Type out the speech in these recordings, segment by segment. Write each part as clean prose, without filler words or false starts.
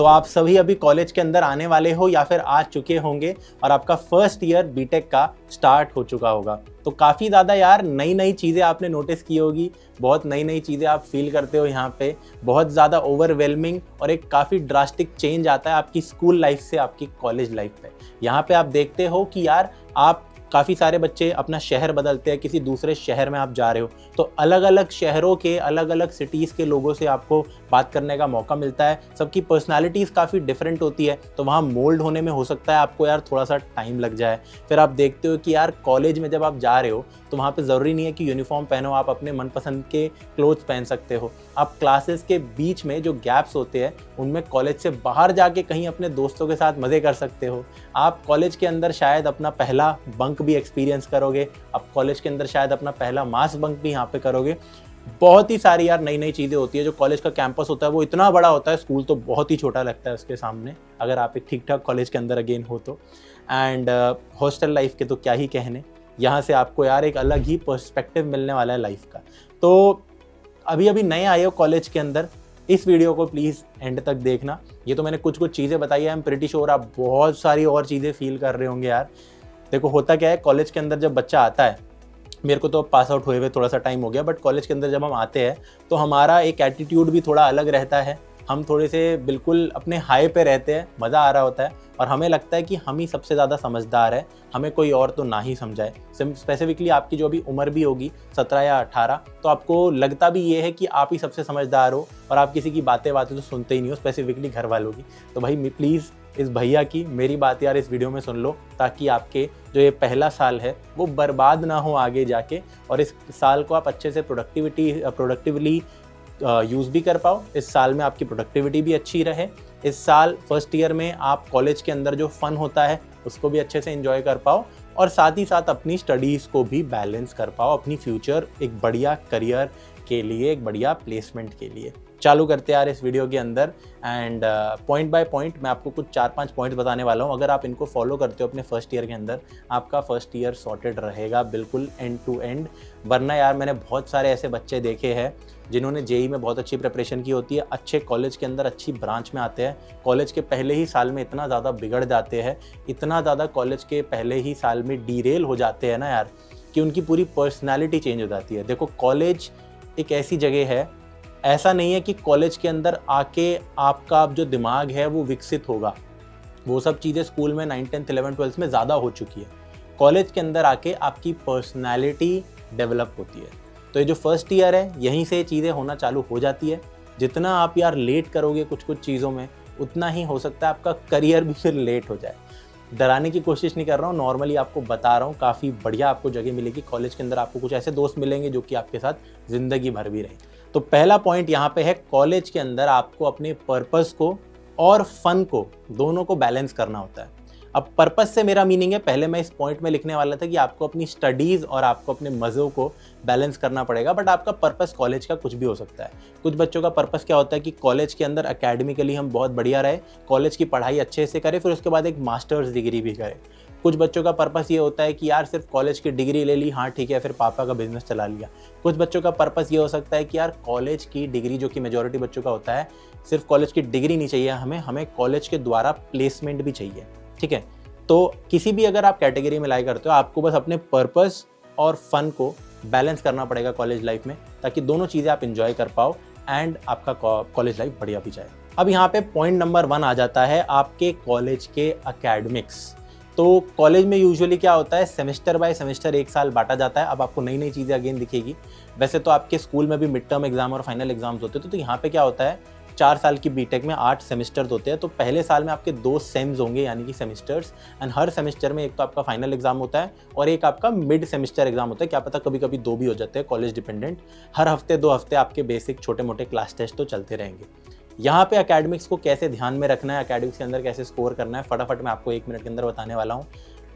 तो आप सभी अभी कॉलेज के अंदर आने वाले हो या फिर आ चुके होंगे और आपका फर्स्ट ईयर बीटेक का स्टार्ट हो चुका होगा। तो काफ़ी ज़्यादा यार नई नई चीज़ें आपने नोटिस की होगी, बहुत नई नई चीज़ें आप फील करते हो यहाँ पे, बहुत ज़्यादा ओवरवेलमिंग और एक काफ़ी ड्रास्टिक चेंज आता है आपकी स्कूल लाइफ से आपकी कॉलेज लाइफ पे। यहाँ पे आप देखते हो कि यार आप काफ़ी सारे बच्चे अपना शहर बदलते हैं, किसी दूसरे शहर में आप जा रहे हो तो अलग अलग शहरों के अलग अलग सिटीज़ के लोगों से आपको बात करने का मौका मिलता है। सबकी पर्सनालिटीज़ काफ़ी डिफरेंट होती है, तो वहाँ मोल्ड होने में हो सकता है आपको यार थोड़ा सा टाइम लग जाए। फिर आप देखते हो कि यार कॉलेज में जब आप जा रहे हो तो वहाँ पे ज़रूरी नहीं है कि यूनिफॉर्म पहनो, आप अपने मनपसंद के क्लोथ्स पहन सकते हो। आप क्लासेस के बीच में जो गैप्स होते हैं उनमें कॉलेज से बाहर जाके कहीं अपने दोस्तों के साथ मज़े कर सकते हो। आप कॉलेज के अंदर शायद अपना पहला बंक भी एक्सपीरियंस करोगे, आप कॉलेज के अंदर शायद अपना पहला मास बंक भी यहाँ पे करोगे। बहुत ही सारी यार नई नई चीज़ें होती है। जो कॉलेज का कैंपस होता है वो इतना बड़ा होता है, स्कूल तो बहुत ही छोटा लगता है उसके सामने, अगर आप एक ठीक ठाक कॉलेज के अंदर अगेन हो तो। एंड हॉस्टल लाइफ के तो क्या ही कहने, यहाँ से आपको यार एक अलग ही पर्सपेक्टिव मिलने वाला है लाइफ का। तो अभी अभी नए आए हो कॉलेज के अंदर, इस वीडियो को प्लीज़ एंड तक देखना। ये तो मैंने कुछ कुछ चीज़ें बताई है, आई एम प्रीटी श्योर आप बहुत सारी और चीज़ें फील कर रहे होंगे यार। देखो होता क्या है, कॉलेज के अंदर जब बच्चा आता है, मेरे को तो पास आउट हुए हुए थोड़ा सा टाइम हो गया, बट कॉलेज के अंदर जब हम आते हैं तो हमारा एक एटीट्यूड भी थोड़ा अलग रहता है। हम थोड़े से बिल्कुल अपने हाई पे रहते हैं, मज़ा आ रहा होता है और हमें लगता है कि हम ही सबसे ज़्यादा समझदार है, हमें कोई और तो ना ही समझाए। स्पेसिफिकली आपकी जो अभी उम्र भी होगी 17 या 18, तो आपको लगता भी ये है कि आप ही सबसे समझदार हो और आप किसी की बातें तो सुनते ही नहीं हो, स्पेसिफिकली घर वालों की। तो भाई प्लीज़ इस भैया की मेरी बात यार इस वीडियो में सुन लो, ताकि आपके जो ये पहला साल है वो बर्बाद ना हो आगे जाके, और इस साल को आप अच्छे से प्रोडक्टिवली यूज़ भी कर पाओ। इस साल में आपकी प्रोडक्टिविटी भी अच्छी रहे। इस साल फर्स्ट ईयर में आप कॉलेज के अंदर जो फ़न होता है उसको भी अच्छे से एंजॉय कर पाओ, और साथ ही साथ अपनी स्टडीज़ को भी बैलेंस कर पाओ, अपनी फ्यूचर एक बढ़िया करियर के लिए, एक बढ़िया प्लेसमेंट के लिए। चालू करते हैं यार इस वीडियो के अंदर। एंड पॉइंट बाय पॉइंट मैं आपको कुछ 4-5 पॉइंट्स बताने वाला हूँ। अगर आप इनको फॉलो करते हो अपने फर्स्ट ईयर के अंदर, आपका फर्स्ट ईयर सॉर्टेड रहेगा बिल्कुल एंड टू एंड। वरना यार मैंने बहुत सारे ऐसे बच्चे देखे हैं जिन्होंने जेई में बहुत अच्छी प्रिपरेशन की होती है, अच्छे कॉलेज के अंदर अच्छी ब्रांच में आते हैं, कॉलेज के पहले ही साल में इतना ज़्यादा बिगड़ जाते हैं, इतना ज़्यादा कॉलेज के पहले ही साल में डीरेल हो जाते हैं ना यार, कि उनकी पूरी पर्सनैलिटी चेंज हो जाती है। देखो कॉलेज एक ऐसी जगह है, ऐसा नहीं है कि कॉलेज के अंदर आके आपका जो दिमाग है वो विकसित होगा। वो सब चीज़ें स्कूल में 9th 10th 11th 12th में ज़्यादा हो चुकी है। कॉलेज के अंदर आके आपकी पर्सनैलिटी डेवलप होती है। तो ये जो फर्स्ट ईयर है यहीं से चीज़ें होना चालू हो जाती है। जितना आप यार लेट करोगे कुछ कुछ चीज़ों में, उतना ही हो सकता है आपका करियर भी फिर लेट हो जाए। डराने की कोशिश नहीं कर रहा हूँ, नॉर्मली आपको बता रहा हूँ, काफ़ी बढ़िया आपको जगह मिलेगी कॉलेज के अंदर। आपको कुछ ऐसे दोस्त मिलेंगे जो कि आपके साथ ज़िंदगी भर भी रहे। तो पहला पॉइंट यहाँ पे है, कॉलेज के अंदर आपको अपने पर्पस को और फन को, दोनों को बैलेंस करना होता है। अब पर्पस से मेरा मीनिंग है, पहले मैं इस पॉइंट में लिखने वाला था कि आपको अपनी स्टडीज़ और आपको अपने मज़ों को बैलेंस करना पड़ेगा, बट आपका पर्पस कॉलेज का कुछ भी हो सकता है। कुछ बच्चों का पर्पस क्या होता है कि कॉलेज के अंदर एकेडमिकली हम बहुत बढ़िया रहे, कॉलेज की पढ़ाई अच्छे से करें, फिर उसके बाद एक मास्टर्स डिग्री भी करें। कुछ बच्चों का पर्पस ये होता है कि यार सिर्फ कॉलेज की डिग्री ले ली, हाँ ठीक है, फिर पापा का बिजनेस चला लिया। कुछ बच्चों का पर्पस ये हो सकता है कि यार कॉलेज की डिग्री, जो कि मेजॉरिटी बच्चों का होता है, सिर्फ कॉलेज की डिग्री नहीं चाहिए हमें कॉलेज के द्वारा प्लेसमेंट भी चाहिए। ठीक है, तो किसी भी अगर आप कैटेगरी में लाई करते हो, आपको बस अपने पर्पस और फन को बैलेंस करना पड़ेगा कॉलेज लाइफ में, ताकि दोनों चीज़ें आप इंजॉय कर पाओ एंड आपका कॉलेज लाइफ बढ़िया भी जाए। अब यहाँ पे पॉइंट नंबर 1 आ जाता है, आपके कॉलेज के एकेडमिक्स। तो कॉलेज में यूजुअली क्या होता है, सेमेस्टर बाय सेमेस्टर एक साल बांटा जाता है। अब आपको नई नई चीज़ें अगेन दिखेगी। वैसे तो आपके स्कूल में भी मिड टर्म एग्जाम और फाइनल एग्जाम्स होते थे, तो यहाँ पे क्या होता है, 4 साल की बीटेक में 8 सेमेस्टर्स होते हैं। तो पहले साल में आपके 2 सेम्स होंगे, यानी कि सेमेस्टर्स, एंड हर सेमेस्टर में एक तो आपका फाइनल एग्जाम होता है और एक आपका मिड सेमेस्टर एग्जाम होता है। क्या पता कभी कभी 2 भी हो जाते हैं, कॉलेज डिपेंडेंट। हर हफ्ते 2 हफ्ते आपके बेसिक छोटे मोटे क्लास टेस्ट तो चलते रहेंगे। यहाँ पे एकेडमिक्स को कैसे ध्यान में रखना है, एकेडमिक्स के अंदर कैसे स्कोर करना है, फटाफट मैं आपको 1 मिनट के अंदर बताने वाला हूँ।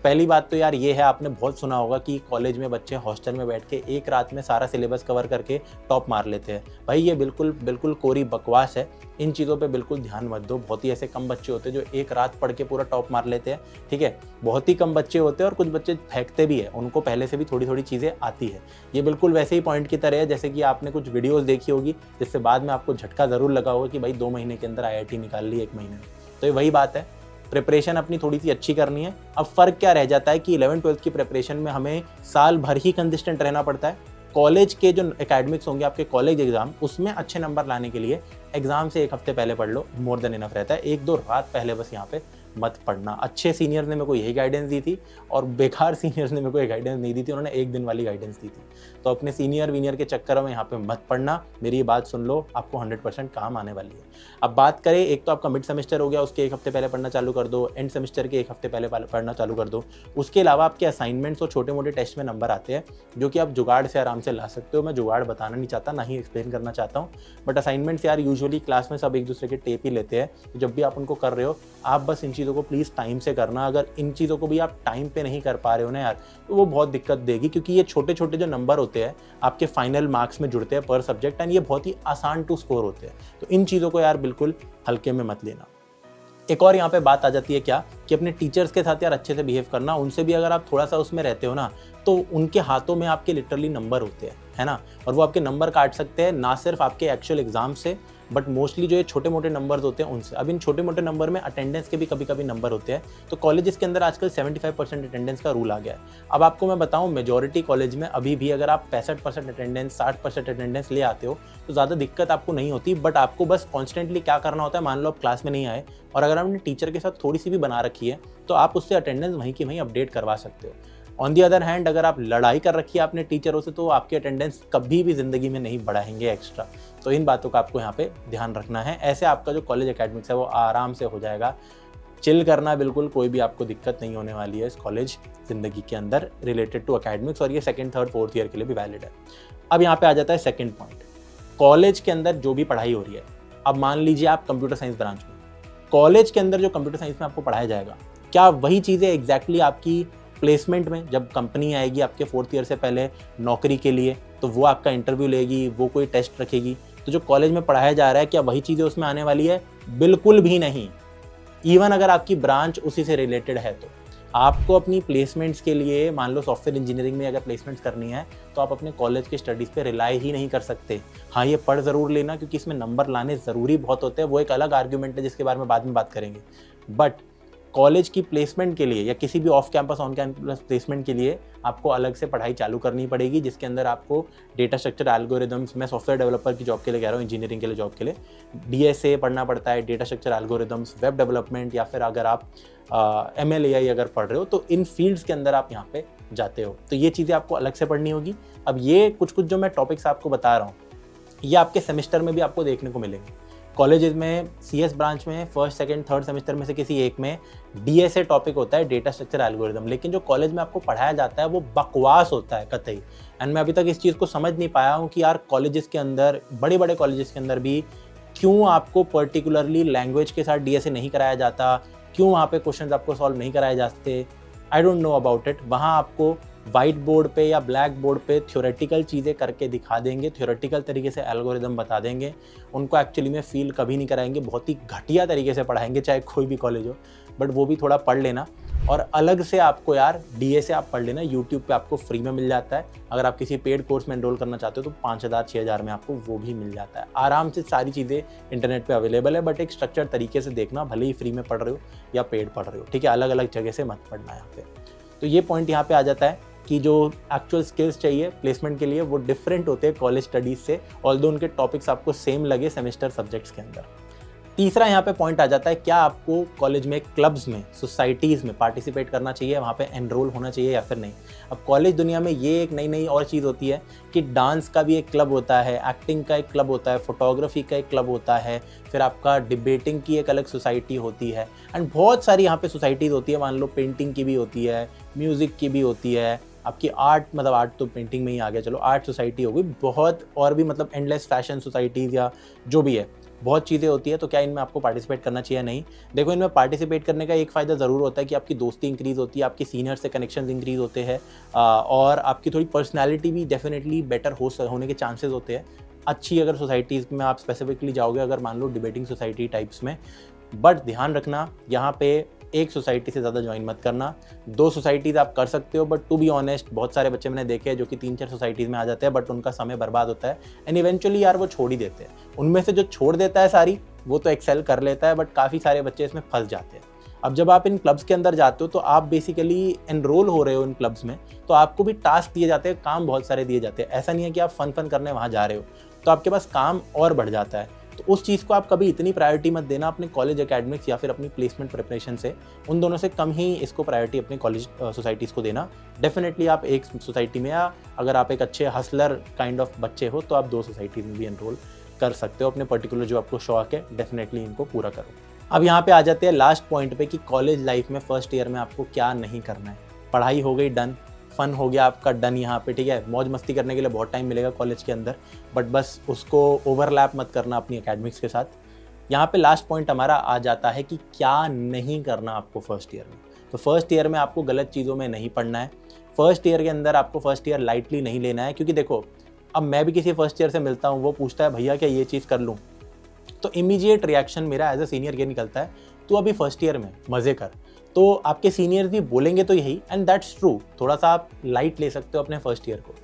पहली बात तो यार ये है, आपने बहुत सुना होगा कि कॉलेज में बच्चे हॉस्टल में बैठ के एक रात में सारा सिलेबस कवर करके टॉप मार लेते हैं। भाई ये बिल्कुल कोरी बकवास है। इन चीज़ों पे बिल्कुल ध्यान मत दो। बहुत ही ऐसे कम बच्चे होते हैं जो एक रात पढ़ के पूरा टॉप मार लेते हैं, ठीक है। बहुत ही कम बच्चे होते हैं और कुछ बच्चे फेंकते भी है, उनको पहले से भी थोड़ी थोड़ी चीज़ें आती है। ये बिल्कुल वैसे ही पॉइंट की तरह है जैसे कि आपने कुछ वीडियोज़ देखी होगी जिससे बाद में आपको झटका ज़रूर लगा होगा कि भाई 2 महीने के अंदर IIT निकाल ली 1 महीने में। तो ये वही बात है, प्रिपरेशन अपनी थोड़ी सी अच्छी करनी है। अब फ़र्क क्या रह जाता है कि 11th-12th की प्रिपरेशन में हमें साल भर ही कंसिस्टेंट रहना पड़ता है। कॉलेज के जो एकेडमिक्स होंगे, आपके कॉलेज एग्जाम, उसमें अच्छे नंबर लाने के लिए एग्जाम से 1 हफ्ते पहले पढ़ लो, मोर देन इनफ रहता है। 1-2 रात पहले बस यहाँ पे मत पढ़ना। अच्छे सीनियर ने मेरे को यही गाइडेंस दी थी और बेकार सीनियर्स ने मेरे को ये गाइडेंस नहीं दी थी, उन्होंने 1 दिन वाली गाइडेंस दी थी। तो अपने सीनियर वीनियर के चक्कर में यहाँ पे मत पढ़ना। मेरी ये बात सुन लो, आपको 100% काम आने वाली है। अब बात करें, एक तो आपका मिड सेमेस्टर हो गया, उसके 1 हफ्ते पहले पढ़ना चालू कर दो। एंड सेमेस्टर के 1 हफ्ते पहले पढ़ना चालू कर दो। उसके अलावा आपके असाइनमेंट्स और छोटे मोटे टेस्ट में नंबर आते हैं जो कि आप जुगाड़ से आराम से ला सकते हो। मैं जुगाड़ बताना नहीं चाहता, ना ही एक्सप्लेन करना चाहता हूँ, बट असाइनमेंट्स यार यूजुअली क्लास में सब एक दूसरे के टेप ही लेते हैं। तो जब भी आप उनको कर रहे हो, आप बस इन चीज़ों को प्लीज़ टाइम से करना। अगर इन चीज़ों को भी आप टाइम पे नहीं कर पा रहे हो ना यार, तो वो बहुत दिक्कत देगी, क्योंकि ये छोटे छोटे जो नंबर होते हैं आपके फाइनल मार्क्स में जुड़ते हैं पर सब्जेक्ट, एंड ये बहुत ही आसान टू स्कोर होते हैं। तो इन चीज़ों को यार बिल्कुल हल्के में मत लेना। एक और यहाँ पे बात आ जाती है क्या, कि अपने टीचर्स के साथ यार अच्छे से बिहेव करना। उनसे भी अगर आप थोड़ा सा उसमें रहते हो ना, तो उनके हाथों में आपके लिटरली नंबर होते हैं, है ना, और वो आपके नंबर काट सकते हैं, ना सिर्फ आपके एक्चुअल एग्जाम से, बट मोस्टली जो ये छोटे मोटे नंबर्स होते हैं उनसे। अब इन छोटे मोटे नंबर में अटेंडेंस के भी कभी कभी नंबर होते हैं। तो कॉलेजेस के अंदर आजकल 75% अटेंडेंस का रूल आ गया है। अब आपको मैं बताऊं, मेजॉरिटी कॉलेज में अभी भी अगर आप 65% अटेंडेंस, 60% अटेंडेंस ले आते हो तो ज़्यादा दिक्कत आपको नहीं होती। बट आपको बस कॉन्स्टेंटली क्या करना होता है, मान लो आप क्लास में नहीं आए और अगर आपने टीचर के साथ थोड़ी सी भी बना रखी है तो आप उससे अटेंडेंस वहीं की वहीं अपडेट करवा सकते हो। ऑन दी अदर हैंड, अगर आप लड़ाई कर रखी है आपने टीचरों से, तो आपकी अटेंडेंस कभी भी ज़िंदगी में नहीं बढ़ाएंगे एक्स्ट्रा। तो इन बातों का आपको यहाँ पे ध्यान रखना है। ऐसे आपका जो कॉलेज एकेडमिक्स है वो आराम से हो जाएगा। चिल करना, बिल्कुल कोई भी आपको दिक्कत नहीं होने वाली है इस कॉलेज ज़िंदगी के अंदर रिलेटेड टू एकेडमिक्स, और ये 2nd, 3rd, 4th ईयर के लिए भी वैलिड है। अब यहाँ पे आ जाता है सेकेंड पॉइंट, कॉलेज के अंदर जो भी पढ़ाई हो रही है। अब मान लीजिए आप कंप्यूटर साइंस ब्रांच में, कॉलेज के अंदर जो कंप्यूटर साइंस में आपको पढ़ाया जाएगा, क्या वही चीज़ें एग्जैक्टली आपकी प्लेसमेंट में, जब कंपनी आएगी आपके 4th ईयर से पहले नौकरी के लिए, तो वो आपका इंटरव्यू लेगी, वो कोई टेस्ट रखेगी, तो जो कॉलेज में पढ़ाया जा रहा है क्या वही चीज़ें उसमें आने वाली है? बिल्कुल भी नहीं। इवन अगर आपकी ब्रांच उसी से रिलेटेड है तो आपको अपनी प्लेसमेंट्स के लिए, मान लो सॉफ्टवेयर इंजीनियरिंग में अगर प्लेसमेंट्स करनी है, तो आप अपने कॉलेज के स्टडीज़ पे रिलाई ही नहीं कर सकते। हाँ, ये पढ़ ज़रूर लेना क्योंकि इसमें नंबर लाने ज़रूरी बहुत होते हैं, वो एक अलग आर्ग्यूमेंट है जिसके बारे में बाद में बात करेंगे। बट कॉलेज की प्लेसमेंट के लिए या किसी भी off campus on campus placement के लिए आपको अलग से पढ़ाई चालू करनी पड़ेगी, जिसके अंदर आपको डेटा स्ट्रक्चर एल्गोरिदम्स, मैं सॉफ्टवेयर डेवलपर की जॉब के लिए कह रहा हूँ, इंजीनियरिंग के लिए जॉब के लिए DSA पढ़ना पड़ता है, data structure algorithms, web development, या फिर अगर आप ML AI अगर पढ़ रहे हो तो इन फील्ड्स के अंदर आप यहाँ पे जाते हो, तो ये चीज़ें आपको अलग से पढ़नी होगी। अब ये कुछ जो मैं टॉपिक्स आपको बता रहा हूँ, ये आपके सेमेस्टर में भी आपको देखने को मिलेंगे। कॉलेजेस में CS ब्रांच में 1st, 2nd, 3rd सेमेस्टर में से किसी एक में DSA टॉपिक होता है, डेटा स्ट्रक्चर एल्गोरिदम, लेकिन जो कॉलेज में आपको पढ़ाया जाता है वो बकवास होता है कतई। एंड मैं अभी तक इस चीज़ को समझ नहीं पाया हूँ कि यार कॉलेजेस के अंदर, बड़े बड़े कॉलेजेस के अंदर भी क्यों आपको पर्टिकुलरली लैंग्वेज के साथ DSA नहीं कराया जाता, क्यों वहाँ पे क्वेश्चंस आपको सॉल्व नहीं कराए जाते। I don't know about it. वहाँ आपको वाइट बोर्ड पे या ब्लैक बोर्ड पे थ्योरेटिकल चीज़ें करके दिखा देंगे, थ्योरेटिकल तरीके से एल्गोरिदम बता देंगे, उनको एक्चुअली में फील कभी नहीं कराएंगे, बहुत ही घटिया तरीके से पढ़ाएंगे, चाहे कोई भी कॉलेज हो। बट वो भी थोड़ा पढ़ लेना, और अलग से आपको यार DSA आप पढ़ लेना, यूट्यूब पे आपको फ्री में मिल जाता है। अगर आप किसी पेड कोर्स में एनरोल करना चाहते हो तो 5,000 6,000 में आपको वो भी मिल जाता है। आराम से सारी चीज़ें इंटरनेट पे अवेलेबल है, बट एक स्ट्रक्चर तरीके से देखना, भले ही फ्री में पढ़ रहे हो या पेड पढ़ रहे हो, ठीक है, अलग अलग जगह से मत पढ़ना यहाँ पे। तो ये पॉइंट यहाँ पे आ जाता है कि जो एक्चुअल स्किल्स चाहिए प्लेसमेंट के लिए वो डिफरेंट होते हैं कॉलेज स्टडीज़ से, ऑल्दो उनके टॉपिक्स आपको सेम लगे सेमेस्टर सब्जेक्ट्स के अंदर। तीसरा यहाँ पे पॉइंट आ जाता है, क्या आपको कॉलेज में क्लब्स में, सोसाइटीज़ में पार्टिसिपेट करना चाहिए, वहाँ पे एनरोल होना चाहिए या फिर नहीं। अब कॉलेज दुनिया में ये एक नई और चीज़ होती है कि डांस का भी एक क्लब होता है, एक्टिंग का एक क्लब होता है, फोटोग्राफी का एक क्लब होता है, फिर आपका डिबेटिंग की एक अलग सोसाइटी होती है, एंड बहुत सारी यहाँ पे सोसाइटीज़ होती है। मान लो पेंटिंग की भी होती है, म्यूज़िक की भी होती है, आपकी आर्ट, मतलब आर्ट तो पेंटिंग में ही आ गया, चलो आर्ट सोसाइटी होगी, बहुत और भी, मतलब एंडलेस फैशन सोसाइटीज़ या जो भी है, बहुत चीज़ें होती है, तो क्या इनमें आपको पार्टिसिपेट करना चाहिए? नहीं। देखो, इनमें पार्टिसिपेट करने का एक फ़ायदा ज़रूर होता है कि आपकी दोस्ती इंक्रीज़ होती है, आपके सीनियर से कनेक्शंस इंक्रीज़ होते हैं, और आपकी थोड़ी पर्सनैलिटी भी डेफिनेटली बेटर होने के चांसेस होते हैं। अच्छी अगर सोसाइटीज़ में आप स्पेसिफिकली जाओगे, अगर मान लो डिबेटिंग सोसाइटी टाइप्स में, बट ध्यान रखना यहाँ पे एक सोसाइटी से ज़्यादा ज्वाइन मत करना। 2 सोसाइटीज़ आप कर सकते हो, बट टू बी ऑनेस्ट बहुत सारे बच्चे मैंने देखे हैं जो कि 3-4 सोसाइटीज़ में आ जाते हैं, बट उनका समय बर्बाद होता है एंड इवेंचुअली यार वो छोड़ ही देते हैं। उनमें से जो छोड़ देता है सारी, वो तो एक्सेल कर लेता है, बट काफ़ी सारे बच्चे इसमें फंस जाते हैं। अब जब आप इन क्लब्स के अंदर जाते हो तो आप बेसिकली एनरोल हो रहे हो इन क्लब्स में, तो आपको भी टास्क दिए जाते हैं, काम बहुत सारे दिए जाते हैं। ऐसा नहीं है कि आप फन करने वहाँ जा रहे हो, तो आपके पास काम और बढ़ जाता है। तो उस चीज़ को आप कभी इतनी प्रायोरिटी मत देना अपने कॉलेज एकेडमिक्स या फिर अपनी प्लेसमेंट प्रिपरेशन से। उन दोनों से कम ही इसको प्रायोरिटी अपने कॉलेज सोसाइटीज़ को देना। डेफिनेटली आप एक सोसाइटी में, या अगर आप एक अच्छे हसलर काइंड ऑफ बच्चे हो, तो आप 2 सोसाइटीज़ में भी एनरोल कर सकते हो। अपने पर्टिकुलर जो आपको शौक है, डेफिनेटली इनको पूरा करो। अब यहाँ पे आ जाते हैं लास्ट पॉइंट पे कि कॉलेज लाइफ में फर्स्ट ईयर में आपको क्या नहीं करना है। पढ़ाई हो गई डन, फन हो गया आपका डन यहाँ पे, ठीक है। मौज मस्ती करने के लिए बहुत टाइम मिलेगा कॉलेज के अंदर, बट बस उसको ओवरलैप मत करना अपनी एकेडमिक्स के साथ। यहाँ पे लास्ट पॉइंट हमारा आ जाता है कि क्या नहीं करना आपको फर्स्ट ईयर में। तो फर्स्ट ईयर में आपको गलत चीज़ों में नहीं पढ़ना है। फर्स्ट ईयर के अंदर आपको फर्स्ट ईयर लाइटली नहीं लेना है, क्योंकि देखो, अब मैं भी किसी फर्स्ट ईयर से मिलता हूँ, वो पूछता है भैया क्या ये चीज़ कर लूँ, तो इमीडिएट रिएक्शन मेरा एज अ सीनियर ये निकलता है, तू अभी फर्स्ट ईयर में मज़े कर। तो आपके सीनियर्स भी बोलेंगे तो यही, एंड दैट्स ट्रू। थोड़ा सा आप लाइट ले सकते हो अपने फर्स्ट ईयर को,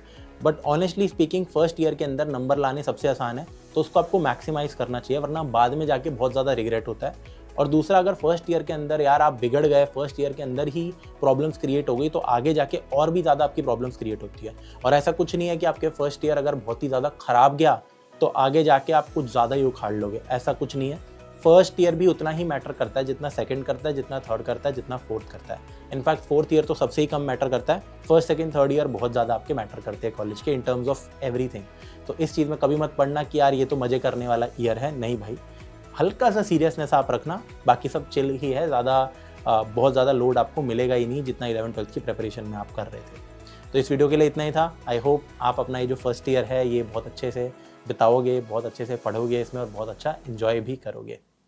but honestly speaking first year के अंदर नंबर लाने सबसे आसान है, तो उसको आपको मैक्सिमाइज़ करना चाहिए, वरना बाद में जाके बहुत ज़्यादा रिग्रेट होता है। और दूसरा, अगर फर्स्ट ईयर के अंदर यार आप बिगड़ गए, फर्स्ट ईयर के अंदर ही प्रॉब्लम्स क्रिएट हो गई, तो आगे जाके और भी ज़्यादा आपकी प्रॉब्लम्स क्रिएट होती है। और ऐसा कुछ नहीं है कि आपके फर्स्ट ईयर अगर बहुत ही ज़्यादा ख़राब गया तो आगे जाके आप कुछ ज़्यादा ही उखाड़ लोगे, ऐसा कुछ नहीं है। फर्स्ट ईयर भी उतना ही मैटर करता है जितना सेकंड करता है, जितना थर्ड करता है, जितना फोर्थ करता है। इनफैक्ट फोर्थ ईयर तो सबसे ही कम मैटर करता है। फर्स्ट सेकंड थर्ड ईयर बहुत ज़्यादा आपके मैटर करते हैं कॉलेज के, इन टर्म्स ऑफ एवरीथिंग। तो इस चीज़ में कभी मत पढ़ना कि यार ये तो मज़े करने वाला ईयर है, नहीं भाई। हल्का सा सीरियसनेस आप रखना, बाकी सब चिल ही है, बहुत ज़्यादा लोड आपको मिलेगा ही नहीं जितना 11th-12th की प्रिपरेशन में आप कर रहे थे। तो इस वीडियो के लिए इतना ही था। आई होप आप अपना ये जो फर्स्ट ईयर है ये बहुत अच्छे से बिताओगे, बहुत अच्छे से पढ़ोगे इसमें और बहुत अच्छा एंजॉय भी करोगे।